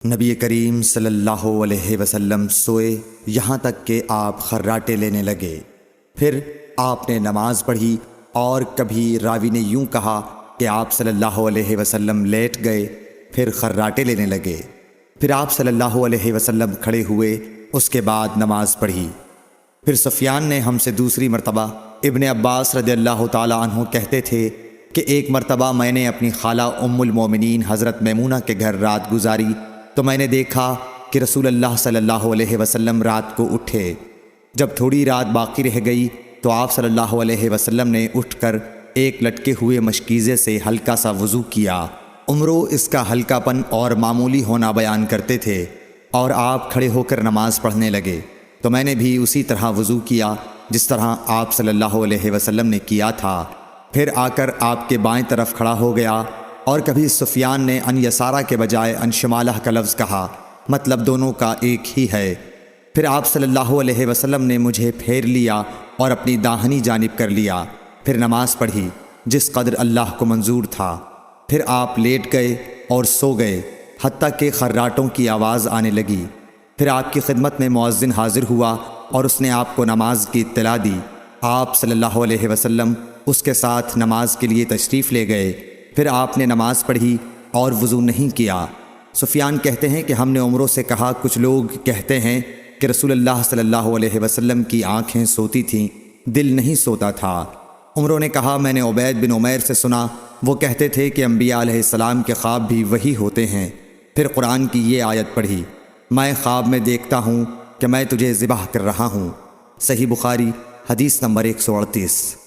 نبی کریم صلی اللہ علیہ وسلم سوئے یہاں تک کہ آپ خراٹے لینے لگے۔ پھر آپ نے نماز پڑھی، اور کبھی راوی نے یوں کہا کہ آپ صلی اللہ علیہ وسلم لیٹ گئے پھر خراٹے لینے لگے۔ پھر آپ صلی اللہ علیہ وسلم کھڑے ہوئے، اس کے بعد نماز پڑھی۔ پھر سفیان نے ہم سے دوسری مرتبہ، ابن عباس رضی اللہ تعالیٰ عنہ کہتے تھے کہ ایک مرتبہ میں نے اپنی خالہ ام المومنین حضرت میمونہ کے گھر رات گزاری تو میں نے دیکھا کہ رسول اللہ صلی اللہ علیہ وسلم رات کو اٹھے۔ جب تھوڑی رات باقی رہ گئی تو آپ صلی اللہ علیہ وسلم نے اٹھ کر ایک لٹکے ہوئے مشکیزے سے ہلکا سا وضو کیا۔ عمرو اس کا ہلکا پن اور معمولی ہونا بیان کرتے تھے، اور آپ کھڑے ہو کر نماز پڑھنے لگے تو میں نے بھی اسی طرح وضو کیا جس طرح آپ صلی اللہ علیہ وسلم نے کیا تھا۔ پھر آ کر آپ کے بائیں طرف کھڑا ہو گیا، اور کبھی سفیان نے ان یسارہ کے بجائے ان شمالہ کا لفظ کہا، مطلب دونوں کا ایک ہی ہے۔ پھر آپ صلی اللہ علیہ وسلم نے مجھے پھیر لیا اور اپنی داہنی جانب کر لیا، پھر نماز پڑھی جس قدر اللہ کو منظور تھا۔ پھر آپ لیٹ گئے اور سو گئے حتیٰ کہ خراٹوں کی آواز آنے لگی۔ پھر آپ کی خدمت میں مؤذن حاضر ہوا اور اس نے آپ کو نماز کی اطلاع دی۔ آپ صلی اللہ علیہ وسلم اس کے ساتھ نماز کے لیے تشریف لے گئے۔ پھر آپ نے نماز پڑھی اور وضو نہیں کیا۔ سفیان کہتے ہیں کہ ہم نے عمرو سے کہا، کچھ لوگ کہتے ہیں کہ رسول اللہ صلی اللہ علیہ وسلم کی آنکھیں سوتی تھیں، دل نہیں سوتا تھا۔ عمرو نے کہا، میں نے عبید بن عمیر سے سنا، وہ کہتے تھے کہ انبیاء علیہ السلام کے خواب بھی وہی ہوتے ہیں۔ پھر قرآن کی یہ آیت پڑھی، میں خواب میں دیکھتا ہوں کہ میں تجھے ذبح کر رہا ہوں۔ صحیح بخاری حدیث نمبر 138۔